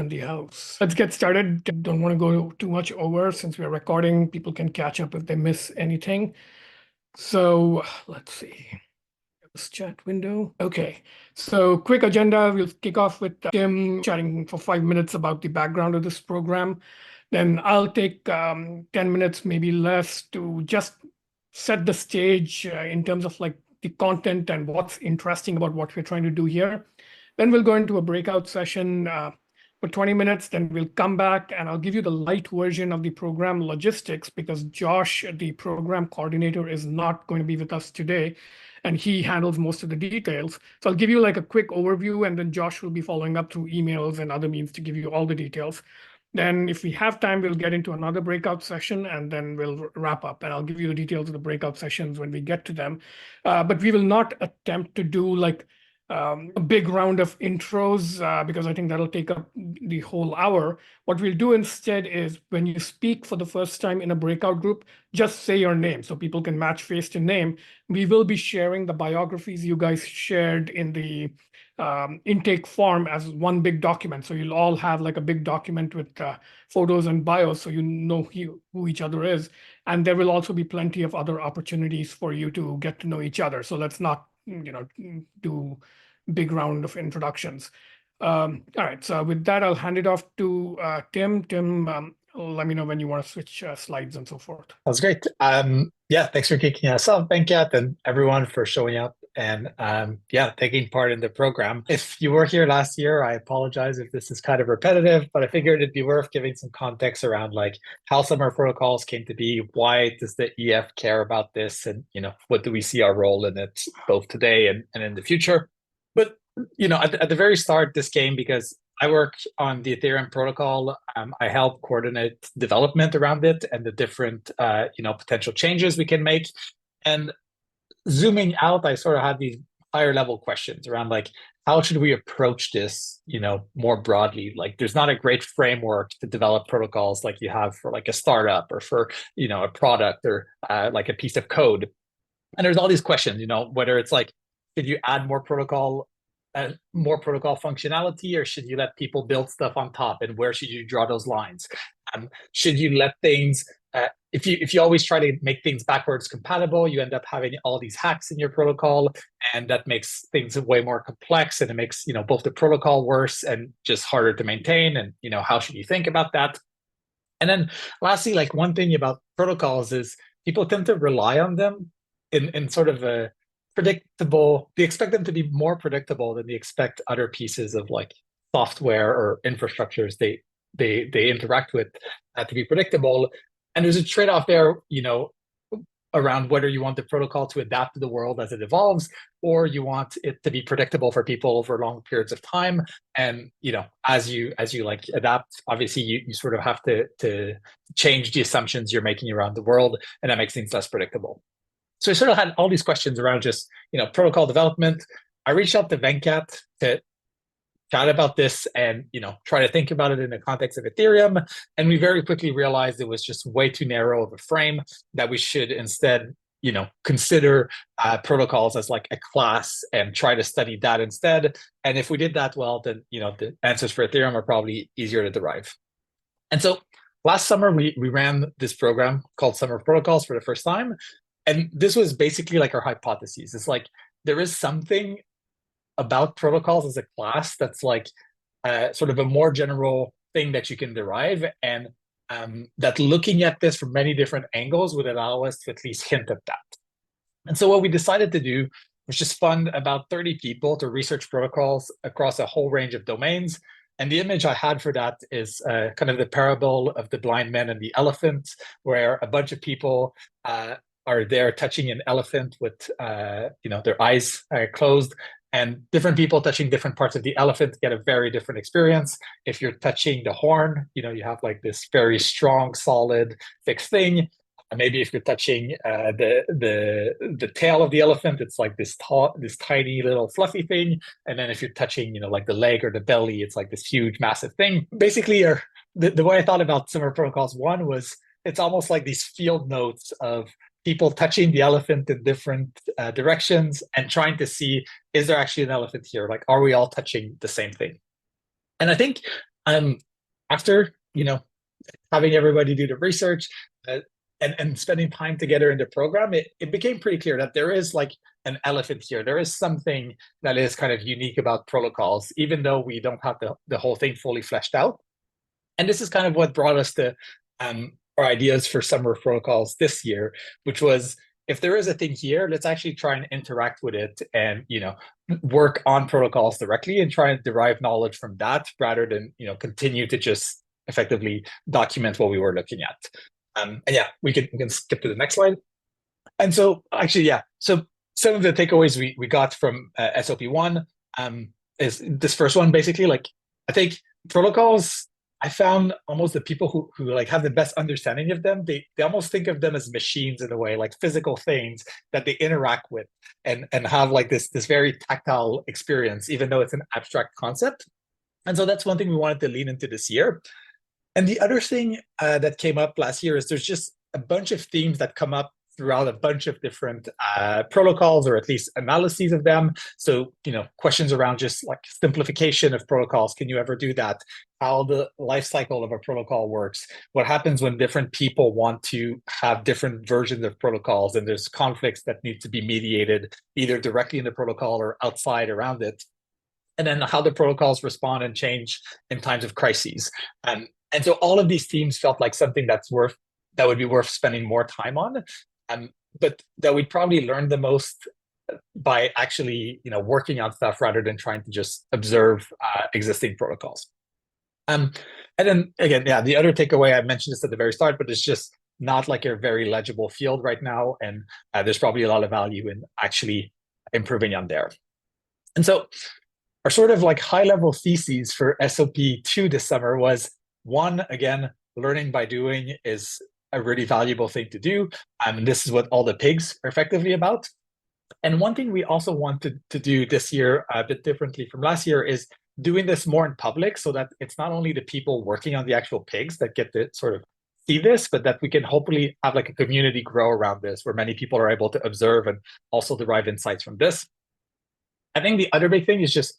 in the house. Let's get started. Don't want to go too much over since we're recording. People can catch up if they miss anything. So let's see. This chat window. Okay. So quick agenda. We'll kick off with Tim chatting for 5 minutes about the background of this program. Then I'll take 10 minutes, maybe less, to just set the stage in terms of like the content and what's interesting about what we're trying to do here. Then we'll go into a breakout session for 20 minutes. Then we'll come back and I'll give you the light version of the program logistics because Josh, the program coordinator, is not going to be with us today and he handles most of the details. So I'll give you like a quick overview and then Josh will be following up through emails and other means to give you all the details. Then if we have time, we'll get into another breakout session and then we'll wrap up and I'll give you the details of the breakout sessions when we get to them. But we will not attempt to do like a big round of intros because I think that'll take up the whole hour. What we'll do instead is when you speak for the first time in a breakout group, just say your name so people can match face to name. We will be sharing the biographies you guys shared in the intake form as one big document. So you'll all have like a big document with photos and bios so you know who each other is. And there will also be plenty of other opportunities for you to get to know each other. So let's not do big round of introductions. All right, so with that, I'll hand it off to Tim. Tim, let me know when you want to switch slides and so forth. That's great. Yeah, thanks for kicking us off, Venkat, and everyone for showing up and yeah, taking part in the program. If you were here last year, I apologize if this is kind of repetitive, but I figured it'd be worth giving some context around like how summer protocols came to be, why does the EF care about this, and what do we see our role in it both today and in the future. But at the very start, this came because I work on the Ethereum protocol. I help coordinate development around it and the different, potential changes we can make. And zooming out, I sort of had these higher level questions around like, how should we approach this, more broadly? Like, there's not a great framework to develop protocols like you have for like a startup or for, a product or like a piece of code. And there's all these questions, whether it's like, should you add more protocol functionality, or should you let people build stuff on top? And where should you draw those lines? Should you let things, if you always try to make things backwards compatible, you end up having all these hacks in your protocol, and that makes things way more complex, and it makes both the protocol worse and just harder to maintain. And how should you think about that? And then lastly, like one thing about protocols is people tend to rely on them in sort of a predictable, they expect them to be more predictable than they expect other pieces of like software or infrastructures they interact with to be predictable. And there's a trade-off there, around whether you want the protocol to adapt to the world as it evolves, or you want it to be predictable for people over long periods of time. And as you like adapt, obviously you sort of have to change the assumptions you're making around the world, and that makes things less predictable. So I sort of had all these questions around just, protocol development. I reached out to Venkat to chat about this and, try to think about it in the context of Ethereum. And we very quickly realized it was just way too narrow of a frame, that we should instead, consider protocols as like a class and try to study that instead. And if we did that well, then, the answers for Ethereum are probably easier to derive. And so last summer, we ran this program called Summer of Protocols for the first time. And this was basically like our hypotheses. It's like there is something about protocols as a class that's like sort of a more general thing that you can derive, and that looking at this from many different angles would allow us to at least hint at that. And so what we decided to do was just fund about 30 people to research protocols across a whole range of domains. And the image I had for that is kind of the parable of the blind man and the elephant, where a bunch of people are there touching an elephant with their eyes closed, and different people touching different parts of the elephant get a very different experience. If you're touching the horn, you have like this very strong, solid, fixed thing. And maybe if you're touching the tail of the elephant, it's like this tiny little fluffy thing. And then if you're touching, like the leg or the belly, it's like this huge, massive thing. Basically, the way I thought about Summer Protocols 1 was it's almost like these field notes of people touching the elephant in different directions and trying to see, is there actually an elephant here? Like, are we all touching the same thing? And I think Um, After, having everybody do the research, and spending time together in the program, it became pretty clear that there is like an elephant here. There is something that is kind of unique about protocols, even though we don't have the whole thing fully fleshed out. And this is kind of what brought us to our ideas for summer protocols this year, which was, if there is a thing here, let's actually try and interact with it and work on protocols directly and try and derive knowledge from that rather than continue to just effectively document what we were looking at. And yeah, we can skip to the next slide. And so actually, yeah, so some of the takeaways we got from SOP one is this first one. Basically, like, I think protocols, I found almost the people who like have the best understanding of them, they almost think of them as machines in a way, like physical things that they interact with and have like this very tactile experience, even though it's an abstract concept. And so that's one thing we wanted to lean into this year. And the other thing that came up last year is there's just a bunch of themes that come up throughout a bunch of different protocols, or at least analyses of them. So, questions around just like simplification of protocols. Can you ever do that? How the life cycle of a protocol works? What happens when different people want to have different versions of protocols and there's conflicts that need to be mediated either directly in the protocol or outside around it? And then how the protocols respond and change in times of crises. And so all of these themes felt like something that would be worth spending more time on, but that we'd probably learn the most by actually working on stuff rather than trying to just observe existing protocols. And then again, yeah, the other takeaway, I mentioned this at the very start, but it's just not like a very legible field right now, and there's probably a lot of value in actually improving on there. And so our sort of like high level theses for SOP2 this summer was, one, again, learning by doing is a really valuable thing to do. And this is what all the pigs are effectively about. And one thing we also wanted to do this year, a bit differently from last year, is doing this more in public, so that it's not only the people working on the actual pigs that get to sort of see this, but that we can hopefully have like a community grow around this where many people are able to observe and also derive insights from this. I think the other big thing is just,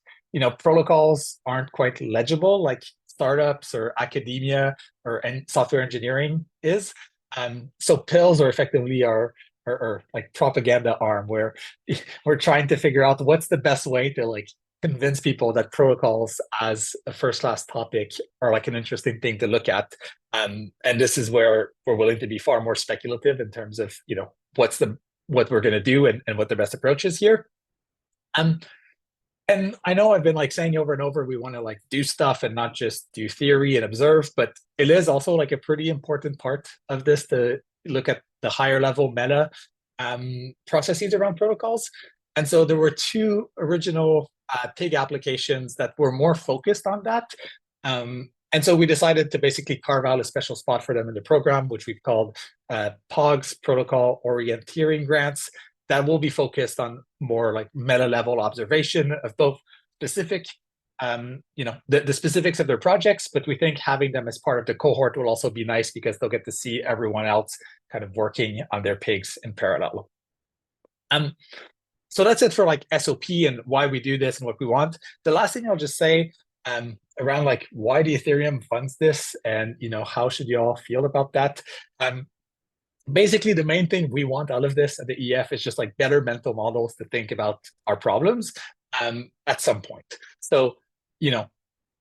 protocols aren't quite legible like startups or academia or software engineering is. So pills are effectively our like propaganda arm, where we're trying to figure out what's the best way to like convince people that protocols as a first class topic are like an interesting thing to look at. And this is where we're willing to be far more speculative in terms of, what we're going to do and what the best approach is here. And I know I've been like saying over and over, we want to like do stuff and not just do theory and observe, but it is also like a pretty important part of this to look at the higher level meta processes around protocols. And so there were two original pig applications that were more focused on that. And so we decided to basically carve out a special spot for them in the program, which we've called POGs, Protocol Orienteering Grants, that will be focused on more like meta level observation of both specific, the specifics of their projects, but we think having them as part of the cohort will also be nice because they'll get to see everyone else kind of working on their pigs in parallel. So that's it for like SOP and why we do this and what we want. The last thing I'll just say around like why the Ethereum funds this and how should you all feel about that. Basically, the main thing we want out of this at the EF is just like better mental models to think about our problems at some point. So, I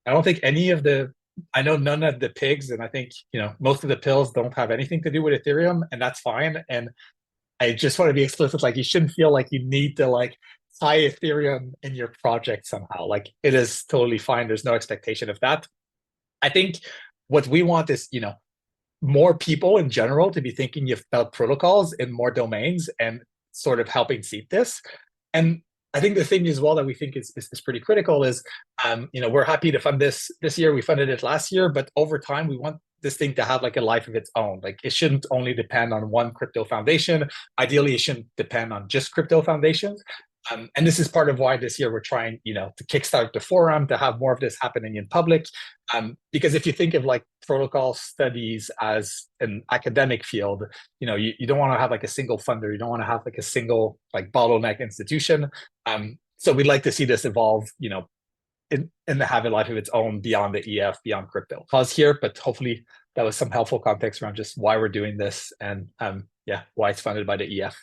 don't think I know none of the pigs, and I think, most of the pills don't have anything to do with Ethereum, and that's fine. And I just want to be explicit, like you shouldn't feel like you need to like tie Ethereum in your project somehow. Like it is totally fine. There's no expectation of that. I think what we want is, more people in general to be thinking about protocols in more domains and sort of helping seed this. And I think the thing as well that we think is pretty critical is, we're happy to fund this year. We funded it last year, but over time, we want this thing to have like a life of its own. Like it shouldn't only depend on one crypto foundation. Ideally, it shouldn't depend on just crypto foundations. And this is part of why this year we're trying, to kickstart the forum to have more of this happening in public. Because if you think of like protocol studies as an academic field, you don't want to have like a single funder. You don't want to have like a single like bottleneck institution. So we'd like to see this evolve, in the habit life of its own beyond the EF, beyond crypto. Pause here, but hopefully that was some helpful context around just why we're doing this and yeah, why it's funded by the EF.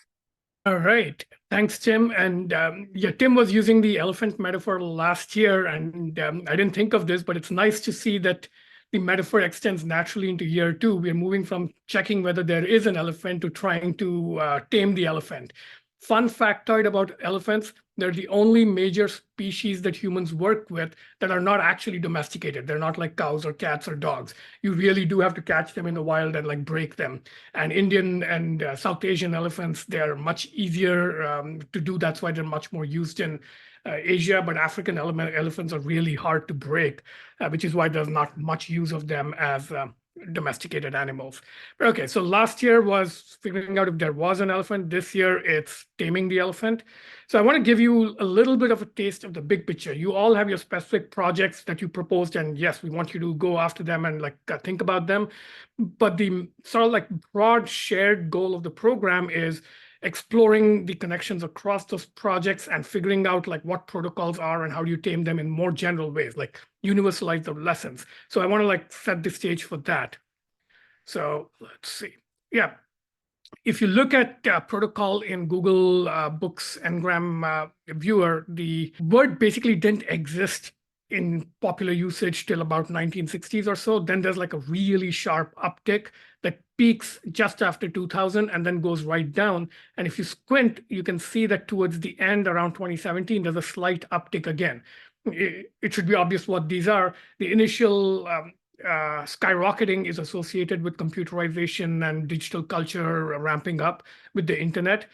All right. Thanks, Tim. And yeah, Tim was using the elephant metaphor last year, and I didn't think of this, but it's nice to see that the metaphor extends naturally into year two. We're moving from checking whether there is an elephant to trying to tame the elephant. Fun factoid about elephants, they're the only major species that humans work with that are not actually domesticated. They're not like cows or cats or dogs. You really do have to catch them in the wild and like break them. And Indian and South Asian elephants, they are much easier to do. That's why they're much more used in Asia, but African elephants are really hard to break, which is why there's not much use of them as domesticated animals. Okay, so last year was figuring out if there was an elephant. This year it's taming the elephant. So I want to give you a little bit of a taste of the big picture. You all have your specific projects that you proposed, and yes, we want you to go after them and like think about them. But the sort of like broad shared goal of the program is exploring the connections across those projects and figuring out like what protocols are and how do you tame them in more general ways, like universalize the lessons. So I want to like set the stage for that. So let's see. Yeah. If you look at protocol in Google Books Ngram Viewer, the word basically didn't exist in popular usage till about 1960s or so. Then there's like a really sharp uptick that peaks just after 2000 and then goes right down. And if you squint, you can see that towards the end, around 2017, there's a slight uptick again. It should be obvious what these are. The initial skyrocketing is associated with computerization and digital culture ramping up with the internet.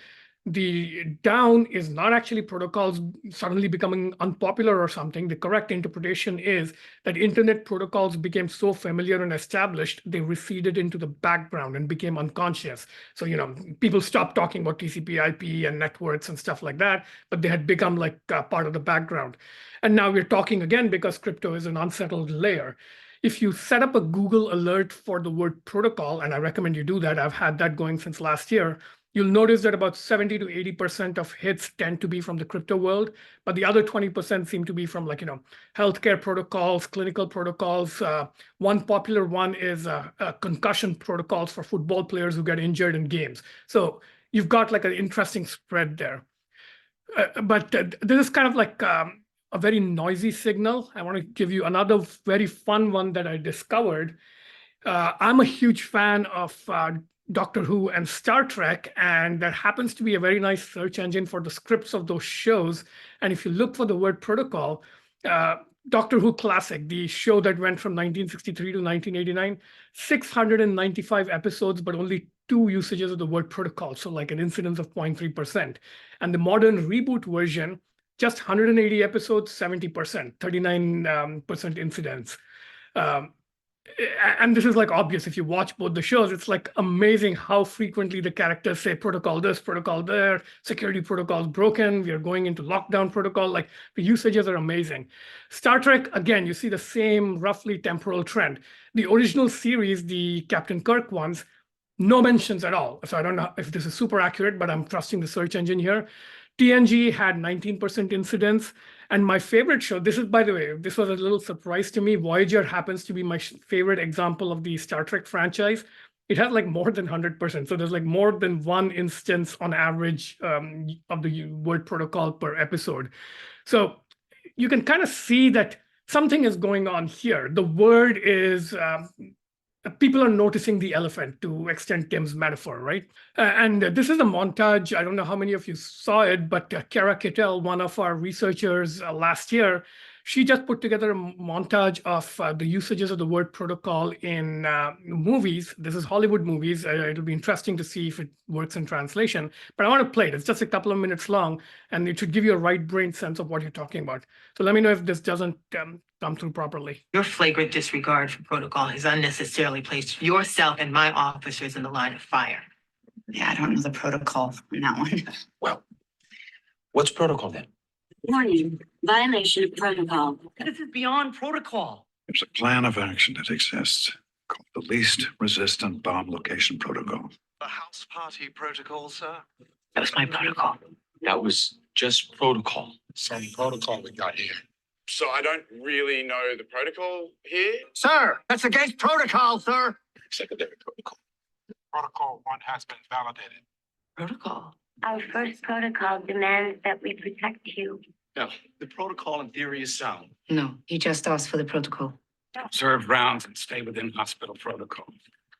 The down is not actually protocols suddenly becoming unpopular or something. The correct interpretation is that internet protocols became so familiar and established, they receded into the background and became unconscious. So, you know, people stopped talking about TCP, IP and networks and stuff like that, but they had become like part of the background. And now we're talking again because crypto is an unsettled layer. If you set up a Google alert for the word protocol, and I recommend you do that, I've had that going since last year, you'll notice that about 70 to 80% of hits tend to be from the crypto world, but the other 20% seem to be from like, you know, healthcare protocols, clinical protocols. One popular one is concussion protocols for football players who get injured in games. So you've got like an interesting spread there. But this is kind of like a very noisy signal. I want to give you another very fun one that I discovered. I'm a huge fan of Doctor Who and Star Trek, and there happens to be a very nice search engine for the scripts of those shows. And if you look for the word protocol, Doctor Who Classic, the show that went from 1963 to 1989, 695 episodes, but only 2 usages of the word protocol, so like an incidence of 0.3%. And the modern reboot version, just 180 episodes, 70%, 39% incidence. And this is like obvious if you watch both the shows. It's like amazing how frequently the characters say protocol this, protocol there, security protocols broken, we are going into lockdown protocol. Like the usages are amazing. Star Trek, again, you see the same roughly temporal trend. The original series, the Captain Kirk ones, no mentions at all. So I don't know if this is super accurate, but I'm trusting the search engine here. TNG had 19% incidence. And my favorite show, this is, by the way, this was a little surprise to me. Voyager happens to be my favorite example of the Star Trek franchise. It has like more than 100%. So there's like more than one instance on average of the word protocol per episode. So you can kind of see that something is going on here. The word is people are noticing the elephant, to extend Tim's metaphor, right? And this is a montage. I don't know how many of you saw it, but Kara Kittel, one of our researchers last year, she just put together a montage of the usages of the word protocol in movies. This is Hollywood movies. It'll be interesting to see if it works in translation, but I want to play it. It's just a couple of minutes long, and it should give you a right brain sense of what you're talking about. So let me know if this doesn't come through properly. Your flagrant disregard for protocol has unnecessarily placed yourself and my officers in the line of fire. Yeah, I don't know the protocol on that one. Well, what's protocol then? Warning, violation of protocol. This is beyond protocol. There's a plan of action that exists called the Least Resistant Bomb Location Protocol. The house party protocol, sir? That was my protocol. That was just protocol. Some protocol we got here. So I don't really know the protocol here. Sir, that's against protocol, sir. Secondary protocol. Protocol 1 has been validated. Protocol. Our first protocol demands that we protect you. Now, the protocol in theory is sound. No, he just asked for the protocol. Serve rounds and stay within hospital protocol.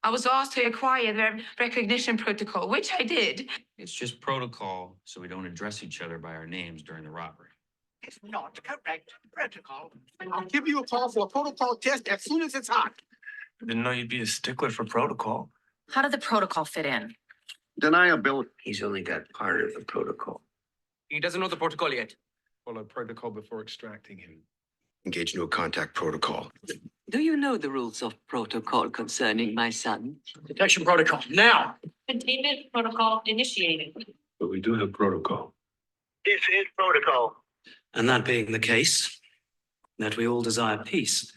I was asked to acquire their recognition protocol, which I did. It's just protocol, so we don't address each other by our names during the robbery. It's not correct protocol. I'll give you a call for a protocol test as soon as it's hot. Didn't know you'd be a stickler for protocol. How did the protocol fit in? Deniability. He's only got part of the protocol. He doesn't know the protocol yet. Follow protocol before extracting him. Engage new contact protocol. Do you know the rules of protocol concerning my son? Detection protocol, now! Containment protocol initiated. But we do have protocol. This is protocol. And that being the case, that we all desire peace,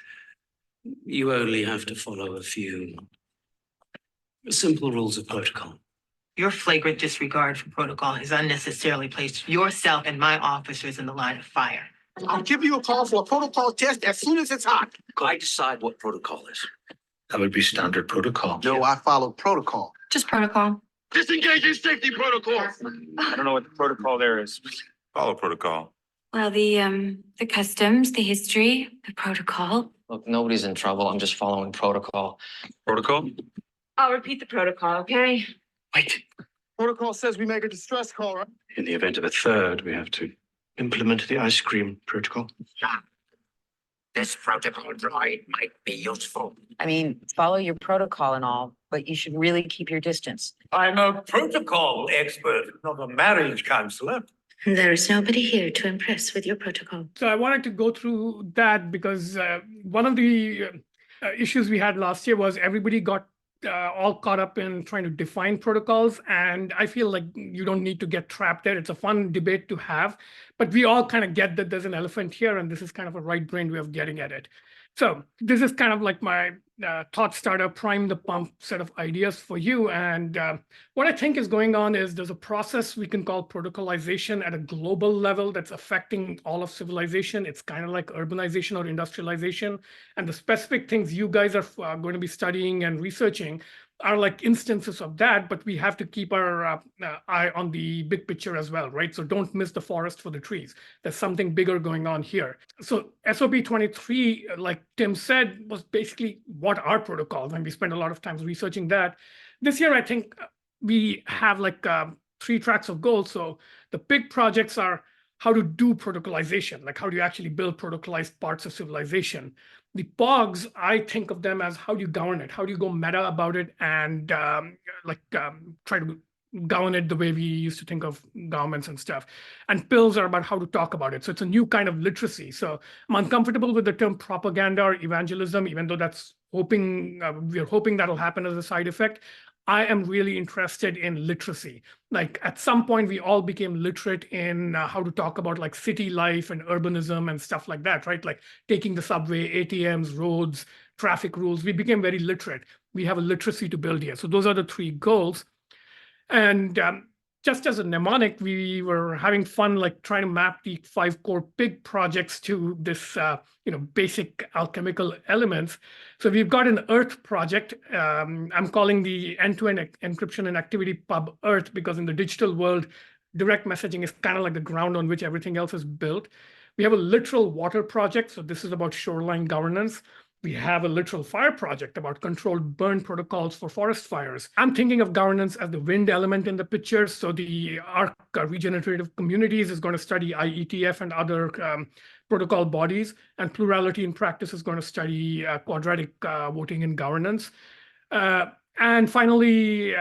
you only have to follow a few simple rules of protocol. Your flagrant disregard for protocol has unnecessarily placed yourself and my officers in the line of fire. I'll give you a call for a protocol test as soon as it's hot. I decide what protocol is. That would be standard protocol. No, I follow protocol. Just protocol. Disengaging safety protocol. I don't know what the protocol there is. Follow protocol. Well, the customs, the history, the protocol. Look, nobody's in trouble. I'm just following protocol. Protocol? I'll repeat the protocol, okay? Wait. Protocol says we make a distress call, right? In the event of a third, we have to implement the ice cream protocol. This protocol droid might be useful. I mean, follow your protocol and all, but you should really keep your distance. I'm a protocol expert, not a marriage counselor. There is nobody here to impress with your protocol. So I wanted to go through that because one of the issues we had last year was everybody got all caught up in trying to define protocols. And I feel like you don't need to get trapped there. It's a fun debate to have, but we all kind of get that there's an elephant here and this is kind of a right-brained way of getting at it. So this is kind of like my thought starter, prime the pump set of ideas for you. And what I think is going on is there's a process we can call protocolization at a global level that's affecting all of civilization. It's kind of like urbanization or industrialization. And the specific things you guys are going to be studying and researching are like instances of that, but we have to keep our eye on the big picture as well, right? So don't miss the forest for the trees. There's something bigger going on here. So SOP 23, like Tim said, was basically what are protocols, and we spent a lot of time researching that. This year, I think we have like 3 tracks of goals. So the big projects are how to do protocolization, like how do you actually build protocolized parts of civilization. The POGs, I think of them as how do you govern it? How do you go meta about it and try to govern it the way we used to think of governments and stuff. And pills are about how to talk about it. So it's a new kind of literacy. So I'm uncomfortable with the term propaganda or evangelism, even though that's hoping, we're hoping that'll happen as a side effect. I am really interested in literacy. Like at some point, we all became literate in how to talk about like city life and urbanism and stuff like that, right? Like taking the subway, ATMs, roads, traffic rules. We became very literate. We have a literacy to build here. So those are the 3 goals. And just as a mnemonic, we were having fun, like trying to map the 5 core big projects to this, basic alchemical elements. So we've got an Earth project. I'm calling the end-to-end encryption and activity pub Earth because in the digital world, direct messaging is kind of like the ground on which everything else is built. We have a literal water project. So this is about shoreline governance. We have a literal fire project about controlled burn protocols for forest fires. I'm thinking of governance as the wind element in the picture. So the ARC regenerative communities is going to study IETF and other protocol bodies, and plurality in practice is going to study quadratic voting and governance. And finally,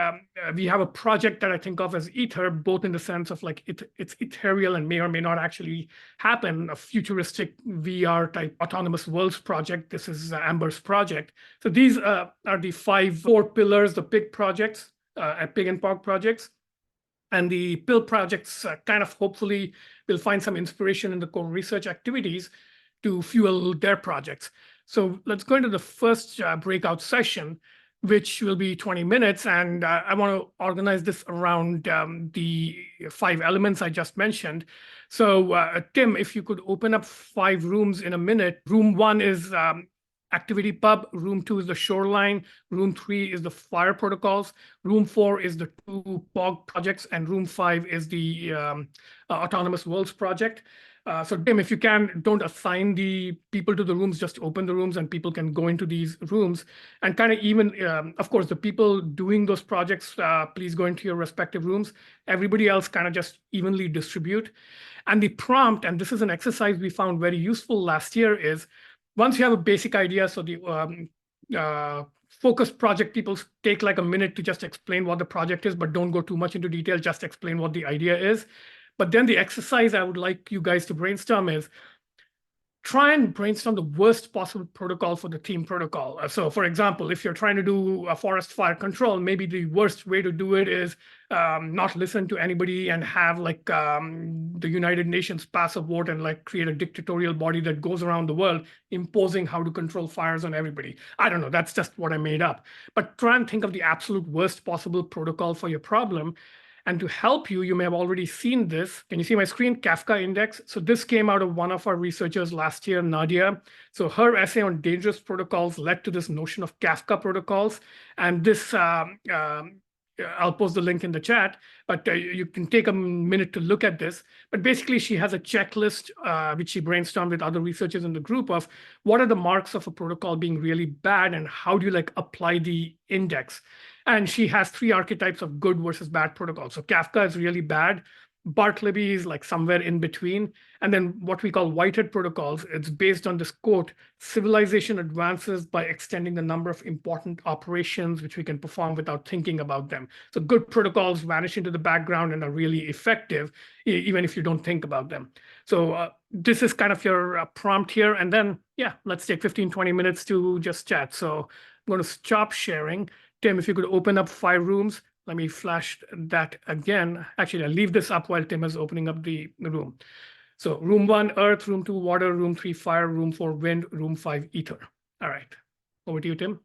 we have a project that I think of as Ether, both in the sense of like it's ethereal and may or may not actually happen, a futuristic VR type autonomous worlds project. This is Amber's project. So these are the 5 core pillars, the big projects, Pig and Pog projects. And the pill projects kind of hopefully will find some inspiration in the core research activities to fuel their projects. So let's go into the first breakout session. which will be 20 minutes. And I want to organize this around the 5 elements I just mentioned. So Tim, if you could open up 5 rooms in a minute. Room 1 is activity pub. Room 2 is the shoreline. Room 3 is the fire protocols. Room 4 is the 2 POG projects. And room 5 is the autonomous worlds project. So Tim, if you can, don't assign the people to the rooms, just open the rooms and people can go into these rooms. And kind of even, of course, the people doing those projects, please go into your respective rooms. Everybody else kind of just evenly distribute. And the prompt, and this is an exercise we found very useful last year, is once you have a basic idea, so the focused project people take like a minute to just explain what the project is, but don't go too much into detail, just explain what the idea is. But then the exercise I would like you guys to brainstorm is try and brainstorm the worst possible protocol for the team protocol. So for example, if you're trying to do a forest fire control, maybe the worst way to do it is not listen to anybody and have like the United Nations pass a vote and like create a dictatorial body that goes around the world imposing how to control fires on everybody. I don't know, that's just what I made up. But try and think of the absolute worst possible protocol for your problem. And to help you, you may have already seen this. Can you see my screen? Kafka index. So this came out of one of our researchers last year, Nadia. So her essay on dangerous protocols led to this notion of Kafka protocols. And this, I'll post the link in the chat, but you can take a minute to look at this. But basically, she has a checklist, which she brainstormed with other researchers in the group of what are the marks of a protocol being really bad and how do you like apply the index? And she has 3 archetypes of good versus bad protocols. So Kafka is really bad. Bartleby is like somewhere in between. And then what we call whitehead protocols, it's based on this quote, civilization advances by extending the number of important operations which we can perform without thinking about them. So good protocols vanish into the background and are really effective, even if you don't think about them. So this is kind of your prompt here. And then, yeah, let's take 15, 20 minutes to just chat. So I'm going to stop sharing. Tim, if you could open up 5 rooms, let me flash that again. Actually, I'll leave this up while Tim is opening up the room. So room 1, earth, room 2, water, room 3, fire, room 4, wind, room 5, ether. All right, over to you, Tim.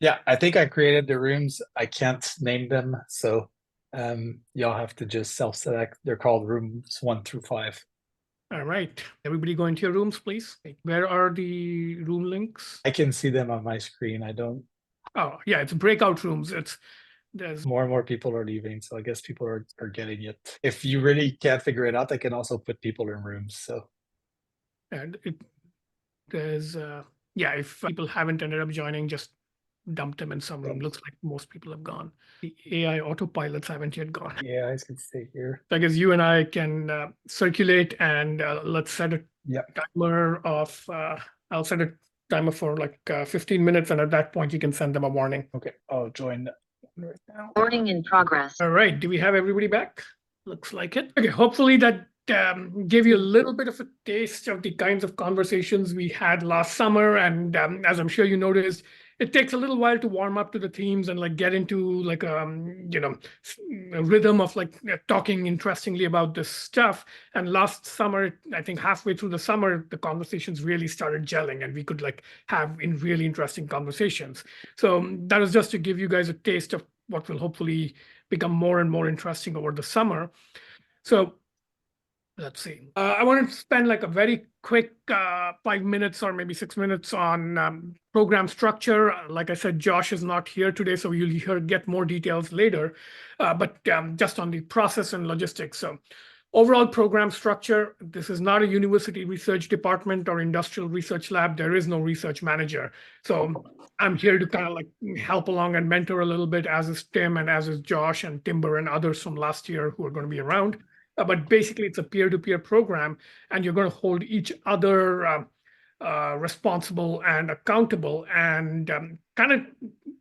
Yeah, I think I created the rooms. I can't name them, so y'all have to just self-select. They're called rooms 1 through 5. All right, everybody go into your rooms, please. Where are the room links? I can see them on my screen. I don't. Oh, yeah, it's breakout rooms. There's more and more people are leaving, so I guess people are getting it. If you really can't figure it out, I can also put people in rooms. So, and there's yeah, if people haven't ended up joining, just dump them in some room. Looks like most people have gone. The AI autopilots haven't yet gone. Yeah, I can stay here. So I guess you and I can circulate and let's set a timer of. I'll set a timer for like 15 minutes, and at that point you can send them a warning. Okay, I'll join right now. Warning in progress. All right, do we have everybody back? Looks like it. Okay, hopefully that gave you a little bit of a taste of the kinds of conversations we had last summer. And as I'm sure you noticed, it takes a little while to warm up to the themes and like get into like a rhythm of like talking interestingly about this stuff. And last summer, I think halfway through the summer, the conversations really started gelling and we could like have really interesting conversations. So that was just to give you guys a taste of what will hopefully become more and more interesting over the summer. So let's see. I want to spend like a very quick 5 minutes or maybe 6 minutes on program structure. Like I said, Josh is not here today, so you'll get more details later, but just on the process and logistics. So overall program structure, this is not a university research department or industrial research lab. There is no research manager. So I'm here to kind of like help along and mentor a little bit, as is Tim and as is Josh and Timber and others from last year who are going to be around. But basically, it's a peer-to-peer program, and you're going to hold each other responsible and accountable, and kind of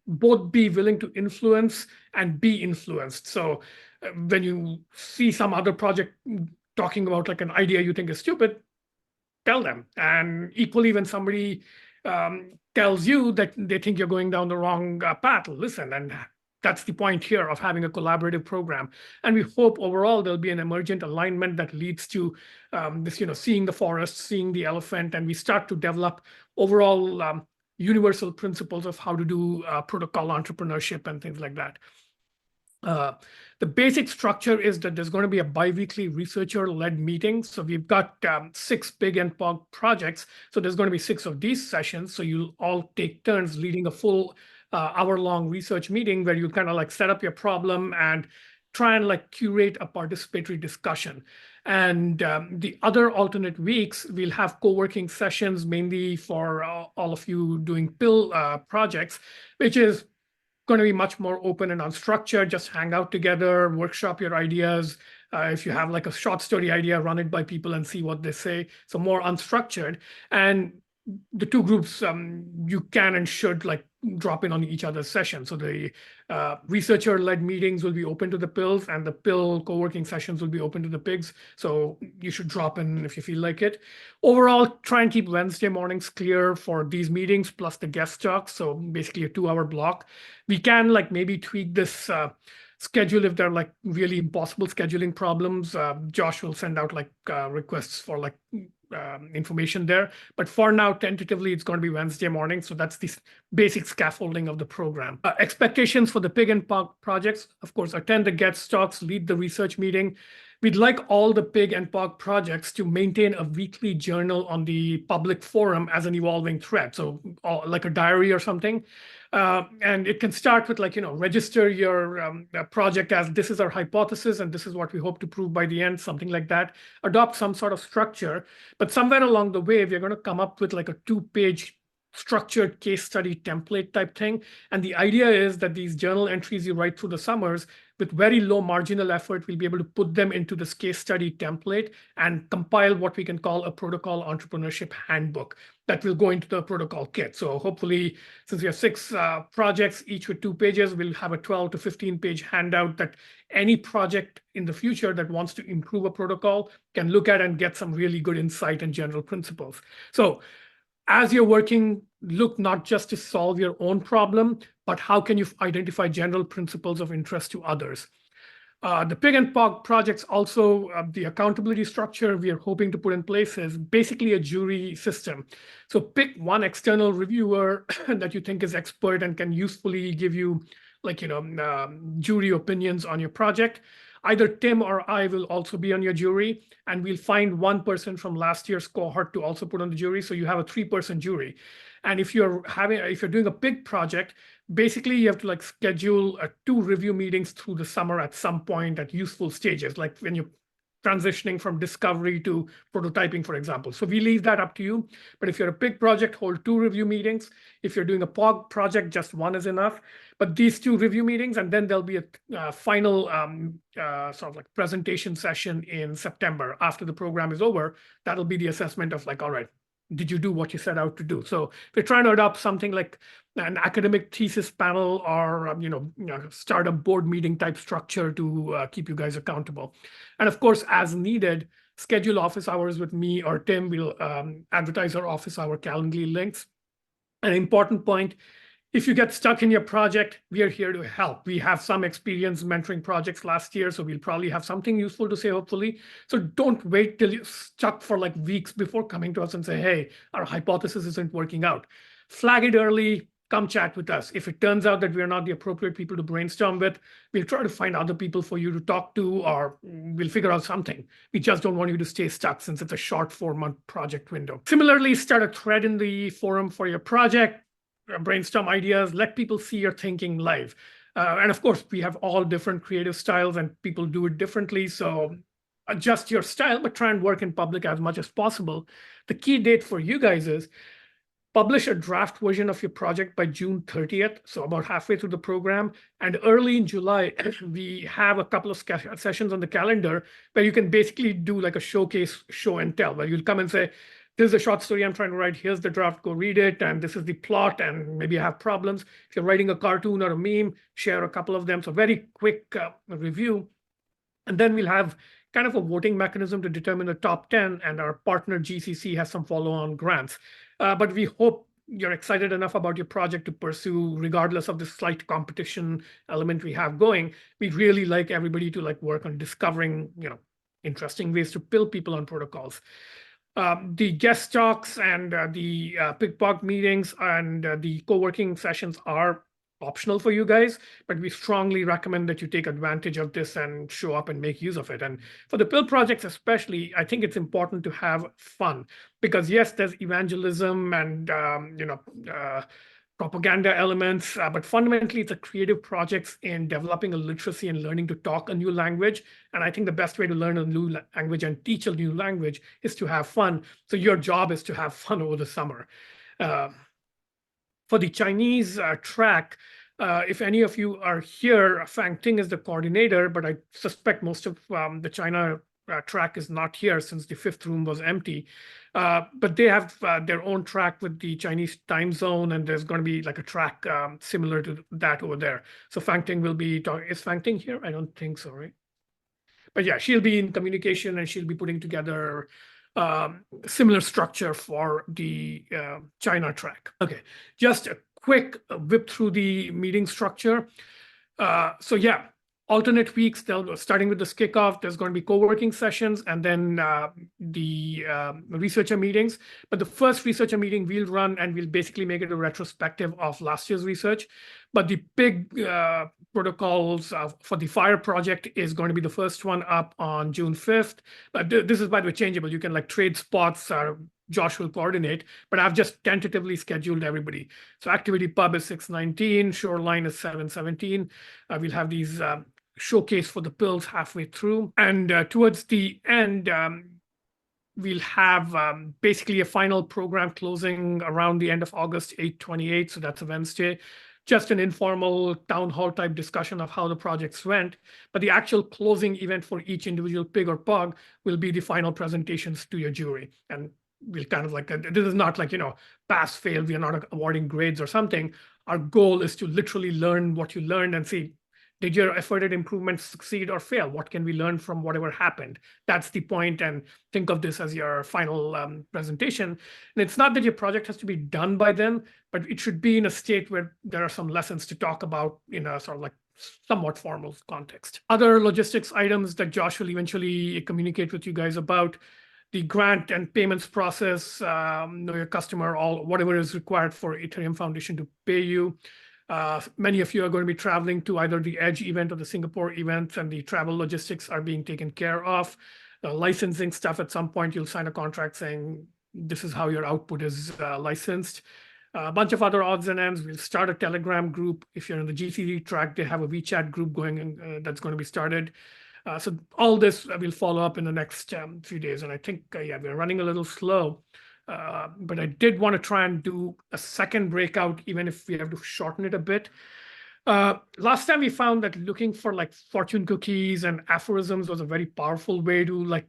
both be willing to influence and be influenced. So when you see some other project talking about like an idea you think is stupid, tell them. And equally, when somebody tells you that they think you're going down the wrong path, listen. And that's the point here of having a collaborative program. And we hope overall there'll be an emergent alignment that leads to this, seeing the forest, seeing the elephant, and we start to develop overall universal principles of how to do protocol entrepreneurship and things like that. The basic structure is that there's going to be a bi-weekly researcher-led meeting. So we've got 6 big and POG projects. So there's going to be 6 of these sessions. So you'll all take turns leading a full hour-long research meeting where you kind of like set up your problem and try and like curate a participatory discussion. And the other alternate weeks, we'll have co-working sessions mainly for all of you doing pill projects, which is going to be much more open and unstructured. Just hang out together, workshop your ideas. If you have like a short story idea, run it by people and see what they say. So more unstructured. And the 2 groups, you can and should like drop in on each other's session. So the researcher-led meetings will be open to the pills, and the pill co-working sessions will be open to the pigs. So you should drop in if you feel like it. Overall, try and keep Wednesday mornings clear for these meetings plus the guest talks. So basically a 2-hour block. We can like maybe tweak this schedule if there are like really impossible scheduling problems. Josh will send out like requests for like information there. But for now, tentatively, it's going to be Wednesday morning. So that's the basic scaffolding of the program. Expectations for the Pig and POG projects, of course, attend the guest talks, lead the research meeting. We'd like all the Pig and POG projects to maintain a weekly journal on the public forum as an evolving thread. So like a diary or something. And it can start with like, register your project as this is our hypothesis and this is what we hope to prove by the end, something like that. Adopt some sort of structure. But somewhere along the way, we're going to come up with like a 2-page structured case study template type thing. And the idea is that these journal entries you write through the summers, with very low marginal effort, we'll be able to put them into this case study template and compile what we can call a protocol entrepreneurship handbook that will go into the protocol kit. So hopefully, since we have 6 projects, each with 2 pages, we'll have a 12 to 15-page handout that any project in the future that wants to improve a protocol can look at and get some really good insight and general principles. So as you're working, look not just to solve your own problem, but how can you identify general principles of interest to others? The Pig and POG projects also, the accountability structure we are hoping to put in place is basically a jury system. So pick one external reviewer that you think is expert and can usefully give you like, jury opinions on your project. Either Tim or I will also be on your jury, and we'll find one person from last year's cohort to also put on the jury. So you have a 3-person jury. And if you're doing a big project, basically you have to like schedule 2 review meetings through the summer at some point at useful stages, like when you're transitioning from discovery to prototyping, for example. So we leave that up to you. But if you're a big project, hold 2 review meetings. If you're doing a POG project, just 1 is enough. But these 2 review meetings, and then there'll be a final sort of like presentation session in September after the program is over. That'll be the assessment of like, all right, did you do what you set out to do? So we're trying to adopt something like an academic thesis panel or start a board meeting type structure to keep you guys accountable. And of course, as needed, schedule office hours with me or Tim. We'll advertise our office hour Calendly links. An important point, if you get stuck in your project, we are here to help. We have some experience mentoring projects last year, so we'll probably have something useful to say, hopefully. So don't wait till you're stuck for like weeks before coming to us and say, hey, our hypothesis isn't working out. Flag it early, come chat with us. If it turns out that we're not the appropriate people to brainstorm with, we'll try to find other people for you to talk to, or we'll figure out something. We just don't want you to stay stuck since it's a short 4-month project window. Similarly, start a thread in the forum for your project. Brainstorm ideas, let people see your thinking live. And of course, we have all different creative styles and people do it differently. So adjust your style, but try and work in public as much as possible. The key date for you guys is publish a draft version of your project by June 30th, so about halfway through the program. And early in July, we have a couple of sessions on the calendar where you can basically do like a showcase show and tell, where you'll come and say, this is a short story I'm trying to write. Here's the draft, go read it. And this is the plot, and maybe I have problems. If you're writing a cartoon or a meme, share a couple of them. So very quick review. And then we'll have kind of a voting mechanism to determine the top 10, and our partner GCC has some follow-on grants. But we hope you're excited enough about your project to pursue, regardless of the slight competition element we have going. We really like everybody to like work on discovering, interesting ways to build people on protocols. The guest talks and the PICPOC meetings and the co-working sessions are optional for you guys, but we strongly recommend that you take advantage of this and show up and make use of it. And for the pill projects especially, I think it's important to have fun because yes, there's evangelism and propaganda elements, but fundamentally it's a creative projects in developing a literacy and learning to talk a new language. And I think the best way to learn a new language and teach a new language is to have fun. So your job is to have fun over the summer. For the Chinese track, if any of you are here, Fang Ting is the coordinator, but I suspect most of the China track is not here since the fifth room was empty. But they have their own track with the Chinese time zone, and there's going to be like a track similar to that over there. So Fang Ting will be talking. Is Fang Ting here? I don't think so, right? But yeah, she'll be in communication and she'll be putting together similar structure for the China track. Okay, just a quick whip through the meeting structure. So yeah, alternate weeks, starting with this kickoff, there's going to be co-working sessions and then the researcher meetings. But the first researcher meeting we'll run and we'll basically make it a retrospective of last year's research. But the big protocols for the fire project is going to be the first one up on June 5th. But this is, by the way, changeable. You can like trade spots. Josh will coordinate, but I've just tentatively scheduled everybody. So Activity Pub is 6:19, Shoreline is 7:17. We'll have these showcase for the pills halfway through. And towards the end, we'll have basically a final program closing around the end of August, 8/28. So that's a Wednesday. Just an informal town hall type discussion of how the projects went. But the actual closing event for each individual pig or pug will be the final presentations to your jury. And we'll kind of like, this is not like, pass, fail. We are not awarding grades or something. Our goal is to literally learn what you learned and see, did your efforted improvements succeed or fail? What can we learn from whatever happened? That's the point, and think of this as your final presentation. And it's not that your project has to be done by then, but it should be in a state where there are some lessons to talk about in a sort of like somewhat formal context. Other logistics items that Josh will eventually communicate with you guys about: the grant and payments process, know your customer, whatever is required for Ethereum Foundation to pay you. Many of you are going to be traveling to either the Edge event or the Singapore event, and the travel logistics are being taken care of. Licensing stuff, at some point, you'll sign a contract saying this is how your output is licensed. A bunch of other odds and ends. We'll start a Telegram group. If you're in the GCD track, they have a WeChat group going that's going to be started. So all this will follow up in the next few days. And I think, yeah, we're running a little slow. But I did want to try and do a second breakout, even if we have to shorten it a bit. Last time we found that looking for like fortune cookies and aphorisms was a very powerful way to like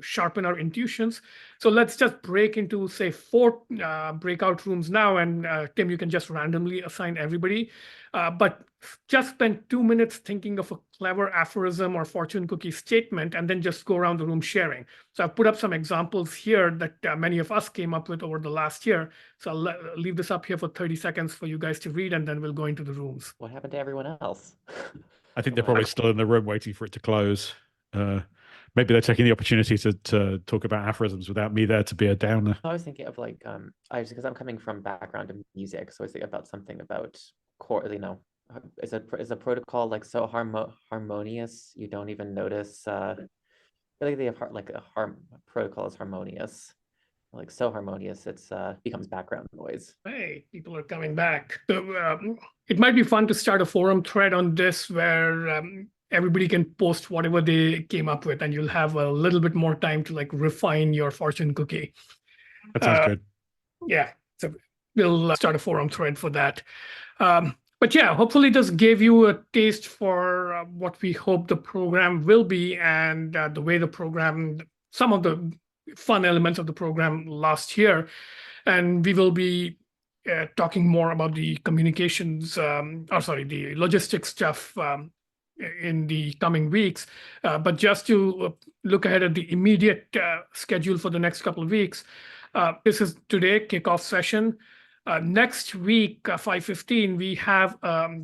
sharpen our intuitions. So let's just break into, say, 4 breakout rooms now. And Tim, you can just randomly assign everybody. But just spend 2 minutes thinking of a clever aphorism or fortune cookie statement, and then just go around the room sharing. So I've put up some examples here that many of us came up with over the last year. So I'll leave this up here for 30 seconds for you guys to read, and then we'll go into the rooms. What happened to everyone else? I think they're probably still in the room waiting for it to close. Maybe they're taking the opportunity to talk about aphorisms without me there to be a downer. I was thinking of like, because I'm coming from background in music, so I was thinking about something about is a protocol like so harmonious you don't even notice? I feel like they have protocol is harmonious, like so harmonious it's becomes background noise. Hey, people are coming back. So it might be fun to start a forum thread on this where everybody can post whatever they came up with, and you'll have a little bit more time to like refine your fortune cookie. That sounds good. Yeah, so we'll start a forum thread for that. But yeah, hopefully this gave you a taste for what we hope the program will be, and the way the program, some of the fun elements of the program last year. And we will be talking more about the communications, the logistics stuff in the coming weeks. But just to look ahead at the immediate schedule for the next couple of weeks, this is today, kickoff session. Next week, 5:15, we have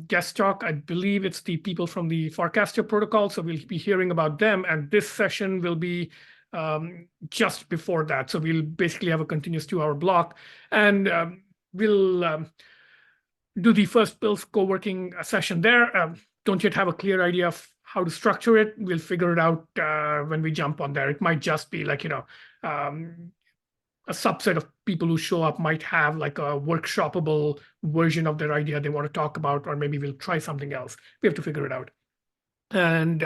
guest talk. I believe it's the people from the Forecaster protocol, so we'll be hearing about them. And this session will be just before that. So we'll basically have a continuous 2-hour block, and we'll do the first Pills co-working session there. Don't yet have a clear idea of how to structure it. We'll figure it out when we jump on there. It might just be like, a subset of people who show up might have like a workshopable version of their idea they want to talk about, or maybe we'll try something else. We have to figure it out. And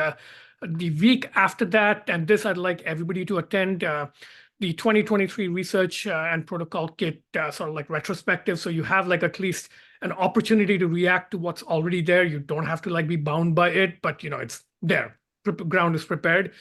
the week after that, and this I'd like everybody to attend, the 2023 research and protocol kit, sort of like retrospective. So you have like at least an opportunity to react to what's already there. You don't have to like be bound by it, but it's there. Ground is prepared.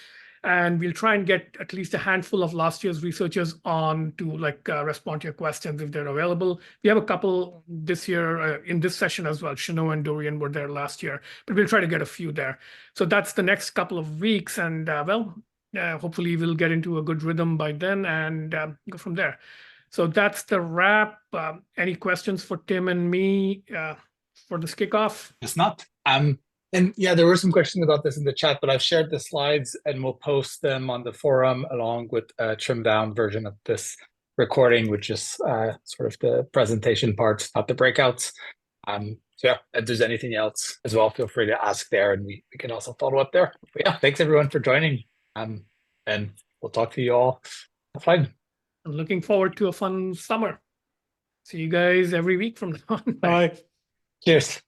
And we'll try and get at least a handful of last year's researchers on to like respond to your questions if they're available. We have a couple this year in this session as well. Shino and Dorian were there last year, but we'll try to get a few there. So that's the next couple of weeks. And hopefully we'll get into a good rhythm by then and go from there. So that's the wrap. Any questions for Tim and me for this kickoff? It's not. And yeah, there were some questions about this in the chat, but I've shared the slides and we'll post them on the forum along with a trimmed down version of this recording, which is sort of the presentation part, not the breakouts. So yeah, if there's anything else as well, feel free to ask there, and we can also follow up there. But yeah, thanks everyone for joining. And we'll talk to you all offline. I'm looking forward to a fun summer. See you guys every week from now on. Bye. Cheers.